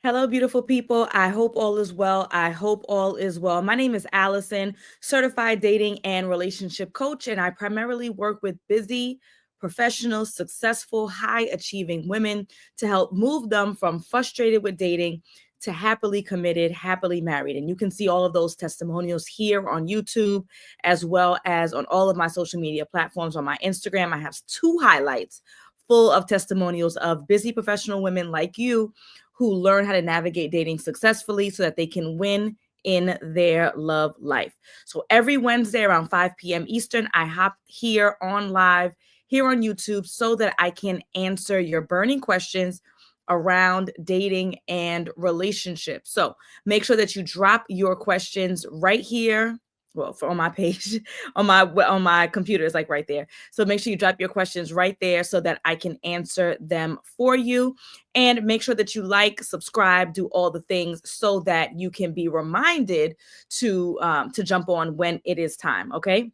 Hello, beautiful people. I hope all is well. I hope all is well. My name is Alison, certified dating and relationship coach, and I primarily work with busy, professional, successful, high achieving women to help move them from frustrated with dating to happily committed, happily married. And you can see all of those testimonials here on YouTube, as well as on all of my social media platforms. On my Instagram, I have two highlights full of testimonials of busy professional women like you who learn how to navigate dating successfully so that they can win in their love life. So every Wednesday around 5 p.m. Eastern, I hop here on live here on YouTube so that I can answer your burning questions around dating and relationships. So make sure that you drop your questions right here. Well, on my page, on my computer, it's like right there. So make sure you drop your questions right there so that I can answer them for you. And make sure that you like, subscribe, do all the things so that you can be reminded to jump on when it is time. Okay.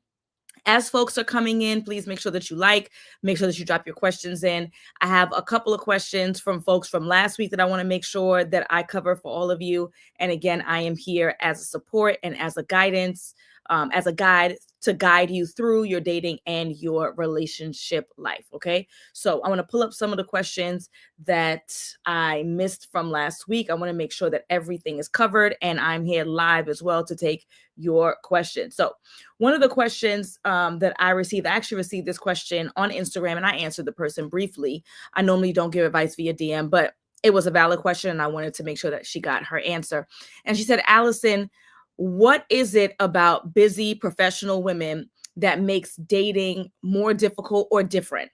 As folks are coming in, please make sure that you like, make sure that you drop your questions in. I have a couple of questions from folks from last week that I want to make sure that I cover for all of you. And again, I am here as a support and as a guidance, as a guide to guide you through your dating and your relationship life. Okay. So I want to pull up some of the questions that I missed from last week. I want to make sure that everything is covered, and I'm here live as well to take your questions. So one of the questions that I actually received this question on Instagram, and I answered the person briefly. I normally don't give advice via DM, but it was a valid question, and I wanted to make sure that she got her answer. And she said, Alison, what is it about busy professional women that makes dating more difficult or different?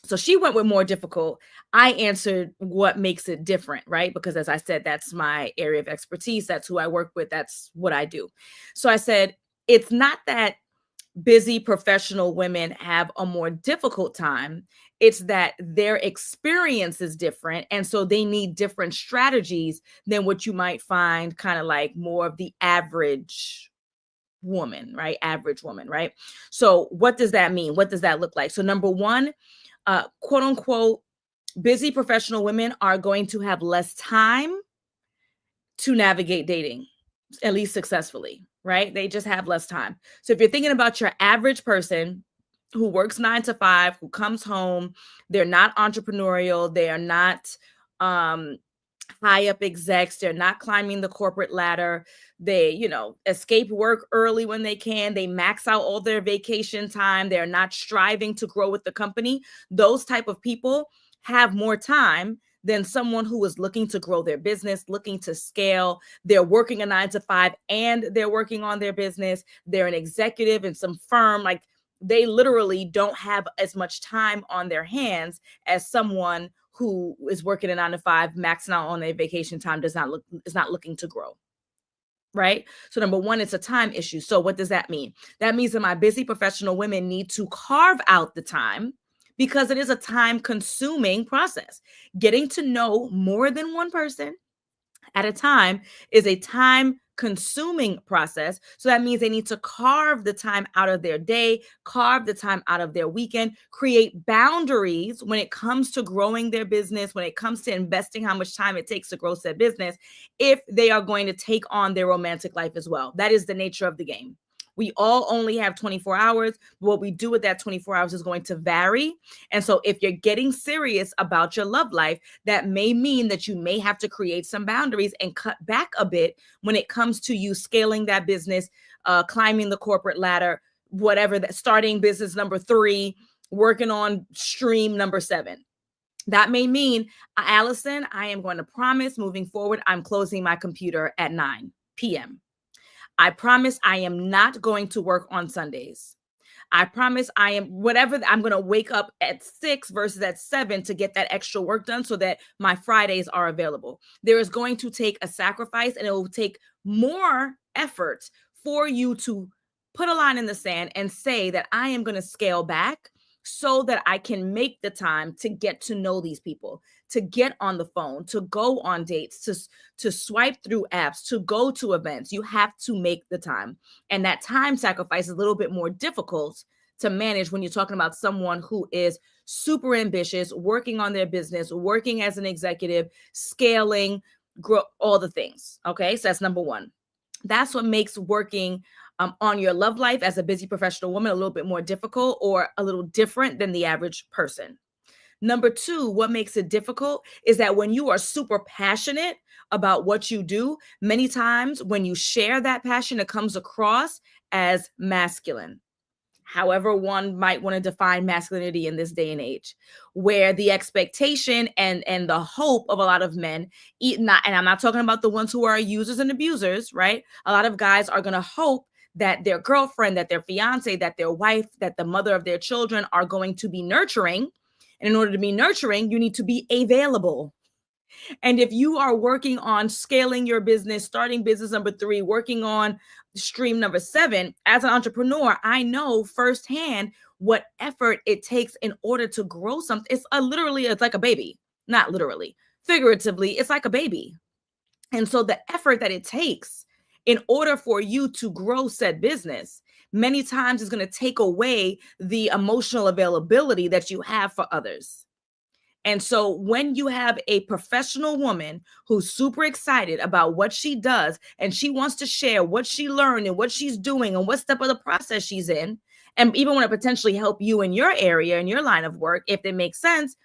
So she went with more difficult. I answered what makes it different, right? Because as I said, that's my area of expertise. That's who I work with. That's what I do. So I said, it's not that busy professional women have a more difficult time. It's that their experience is different. And so they need different strategies than what you might find kind of like more of the average woman, right? Average woman, right? So what does that mean? What does that look like? So number one, quote unquote, busy professional women are going to have less time to navigate dating, at least successfully, right? They just have less time. So if you're thinking about your average person who works 9 to 5, who comes home, they're not entrepreneurial, they are not high up execs, they're not climbing the corporate ladder, they, escape work early when they can, they max out all their vacation time, they're not striving to grow with the company. Those type of people have more time than someone who is looking to grow their business, looking to scale. They're working a 9 to 5 and they're working on their business. They're an executive in some firm. Like, they literally don't have as much time on their hands as someone who is working a 9 to 5, maxing out on their vacation time, is not looking to grow. Right? So number one, it's a time issue. So what does that mean? That means that my busy professional women need to carve out the time, because it is a time consuming process. Getting to know more than one person at a time is a time consuming process. So that means they need to carve the time out of their day, carve the time out of their weekend, create boundaries when it comes to growing their business, when it comes to investing how much time it takes to grow said business, if they are going to take on their romantic life as well. That is the nature of the game. We all only have 24 hours. What we do with that 24 hours is going to vary. And so if you're getting serious about your love life, that may mean that you may have to create some boundaries and cut back a bit when it comes to you scaling that business, climbing the corporate ladder, whatever, that starting business number 3, working on stream number 7. That may mean, Alison, I am going to promise moving forward, I'm closing my computer at 9 p.m. I promise I am not going to work on Sundays. I promise I am I'm going to wake up at 6 versus at 7 to get that extra work done so that my Fridays are available. There is going to take a sacrifice, and it will take more effort for you to put a line in the sand and say that I am going to scale back so that I can make the time to get to know these people, to get on the phone, to go on dates, to swipe through apps, to go to events. You have to make the time. And that time sacrifice is a little bit more difficult to manage when you're talking about someone who is super ambitious, working on their business, working as an executive, scaling, grow all the things. Okay, so that's number one. That's what makes working on your love life as a busy professional woman a little bit more difficult or a little different than the average person. Number two, what makes it difficult is that when you are super passionate about what you do, many times when you share that passion, it comes across as masculine. However, one might want to define masculinity in this day and age, where the expectation and the hope of a lot of men, not, and I'm not talking about the ones who are users and abusers, right? A lot of guys are going to hope that their girlfriend, that their fiance, that their wife, that the mother of their children are going to be nurturing. And in order to be nurturing, you need to be available. And if you are working on scaling your business, starting business number 3, working on stream number 7, as an entrepreneur, I know firsthand what effort it takes in order to grow something. It's like a baby, not literally, figuratively, it's like a baby. And so the effort that it takes in order for you to grow said business many times is going to take away the emotional availability that you have for others. And so when you have a professional woman who's super excited about what she does and she wants to share what she learned and what she's doing and what step of the process she's in, and even want to potentially help you in your area, in your line of work, if it makes sense,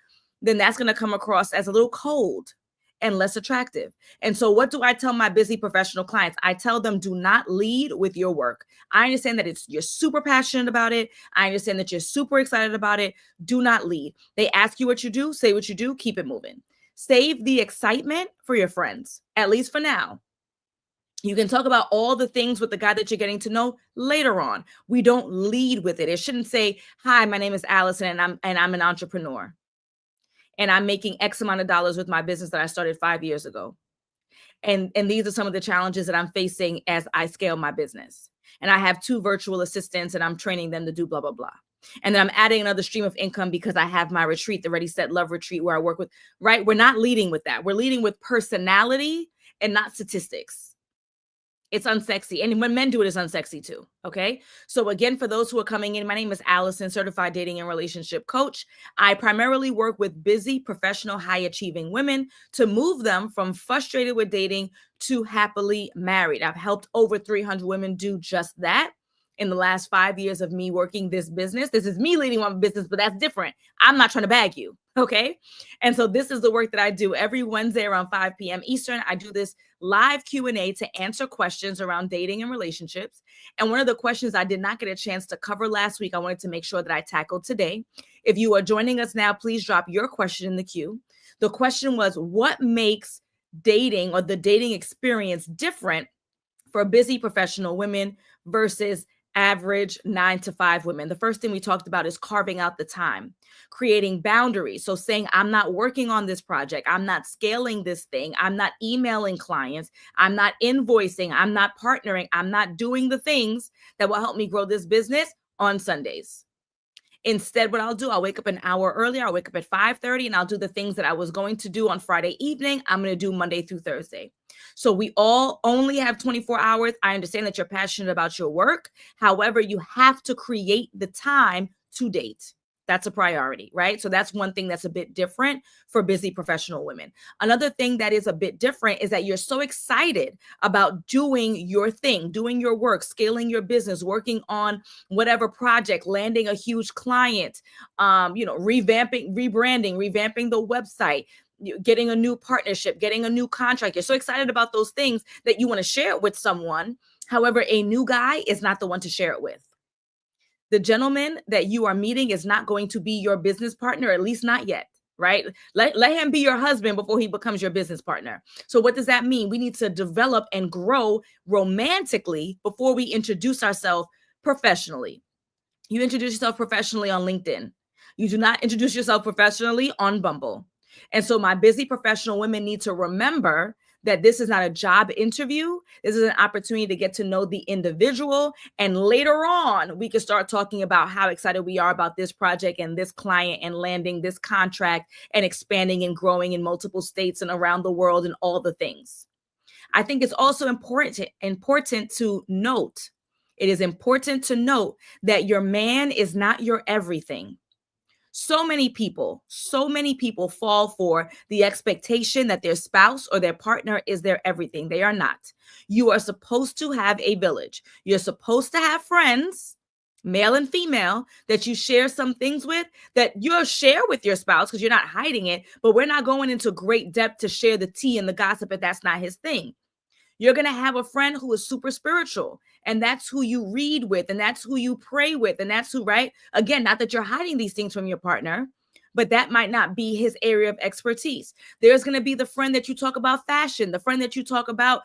then that's going to come across as a little cold and less attractive. And so what do I tell my busy professional clients? I tell them, do not lead with your work. I understand that you're super passionate about it. I understand that you're super excited about it. Do not lead. They ask you what you do, say what you do, keep it moving. Save the excitement for your friends, at least for now. You can talk about all the things with the guy that you're getting to know later on. We don't lead with it. It shouldn't say, hi, my name is Alison and I'm an entrepreneur. And I'm making X amount of dollars with my business that I started 5 years ago. And these are some of the challenges that I'm facing as I scale my business. And I have 2 virtual assistants and I'm training them to do blah, blah, blah. And then I'm adding another stream of income because I have my retreat, the Ready, Set, Love retreat, where I work with, right? We're not leading with that. We're leading with personality and not statistics. It's unsexy. And when men do it, it's unsexy too. Okay. So again, for those who are coming in, my name is Alison, certified dating and relationship coach. I primarily work with busy, professional, high achieving women to move them from frustrated with dating to happily married. I've helped over 300 women do just that in the last 5 years of me working this business. This is me leading my business, but that's different. I'm not trying to bag you. Okay. And so this is the work that I do every Wednesday around 5 p.m. Eastern. I do this live Q&A to answer questions around dating and relationships. And one of the questions I did not get a chance to cover last week, I wanted to make sure that I tackled today. If you are joining us now, please drop your question in the queue. The question was, what makes dating or the dating experience different for busy professional women versus average 9-to-5 women? The first thing we talked about is carving out the time, creating boundaries. So saying, I'm not working on this project. I'm not scaling this thing. I'm not emailing clients. I'm not invoicing. I'm not partnering. I'm not doing the things that will help me grow this business on Sundays. Instead, what I'll do, I'll wake up an hour earlier. I'll wake up at 5:30 and I'll do the things that I was going to do on Friday evening. I'm going to do Monday through Thursday. So we all only have 24 hours. I understand that you're passionate about your work. However, you have to create the time to date. That's a priority, right? So that's one thing that's a bit different for busy professional women. Another thing that is a bit different is that you're so excited about doing your thing, doing your work, scaling your business, working on whatever project, landing a huge client, rebranding, revamping the website, getting a new partnership, getting a new contract. You're so excited about those things that you want to share it with someone. However, a new guy is not the one to share it with. The gentleman that you are meeting is not going to be your business partner, at least not yet, right? Let him be your husband before he becomes your business partner. So what does that mean? We need to develop and grow romantically before we introduce ourselves professionally. You introduce yourself professionally on LinkedIn. You do not introduce yourself professionally on Bumble. And so my busy professional women need to remember that this is not a job interview. This is an opportunity to get to know the individual. And later on, we can start talking about how excited we are about this project and this client and landing this contract and expanding and growing in multiple states and around the world and all the things. I think it's also important to note, it is important to note that your man is not your everything. So many people fall for the expectation that their spouse or their partner is their everything. They are not. You are supposed to have a village. You're supposed to have friends, male and female, that you share some things with, that you'll share with your spouse because you're not hiding it, but we're not going into great depth to share the tea and the gossip if that's not his thing. You're going to have a friend who is super spiritual, and that's who you read with, and that's who you pray with, and that's who, right? Again, not that you're hiding these things from your partner, but that might not be his area of expertise. There's going to be the friend that you talk about fashion, the friend that you talk about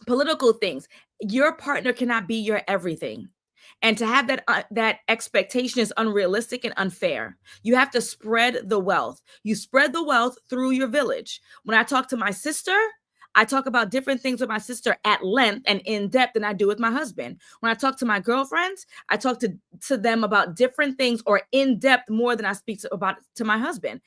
political things. Your partner cannot be your everything. And to have that expectation is unrealistic and unfair. You have to spread the wealth. You spread the wealth through your village. When I talk to my sister, I talk about different things with my sister at length and in depth than I do with my husband. When I talk to my girlfriends, I talk to them about different things or in depth more than I speak to my husband.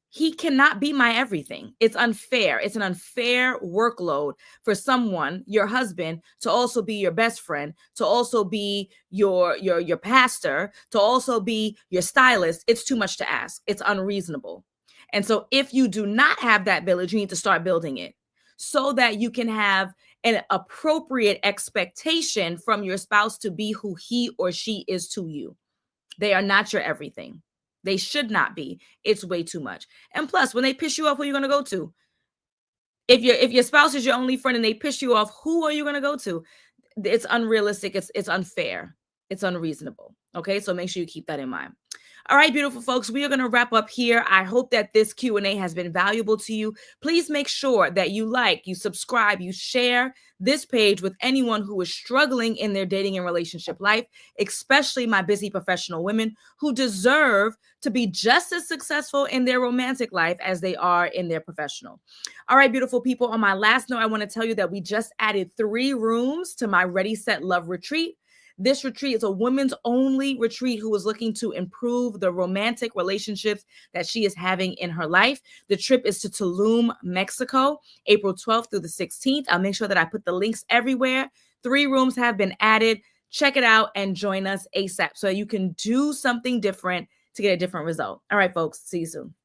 He cannot be my everything. It's unfair. It's an unfair workload for someone, your husband, to also be your best friend, to also be your pastor, to also be your stylist. It's too much to ask. It's unreasonable. And so if you do not have that village, you need to start building it so that you can have an appropriate expectation from your spouse to be who he or she is to you. They are not your everything. They should not be. It's way too much. And plus, when they piss you off, who are you going to go to? If your spouse is your only friend and they piss you off, who are you going to go to? It's unrealistic. It's unfair. It's unreasonable. Okay, so make sure you keep that in mind. All right, beautiful folks, we are going to wrap up here. I hope that this Q&A has been valuable to you. Please make sure that you like, you subscribe, you share this page with anyone who is struggling in their dating and relationship life, especially my busy professional women who deserve to be just as successful in their romantic life as they are in their professional. All right, beautiful people, on my last note, I want to tell you that we just added 3 rooms to my Ready, Set, Love retreat. This retreat is a women's only retreat who is looking to improve the romantic relationships that she is having in her life. The trip is to Tulum, Mexico, April 12th through the 16th. I'll make sure that I put the links everywhere. 3 rooms have been added. Check it out and join us ASAP so you can do something different to get a different result. All right, folks, see you soon.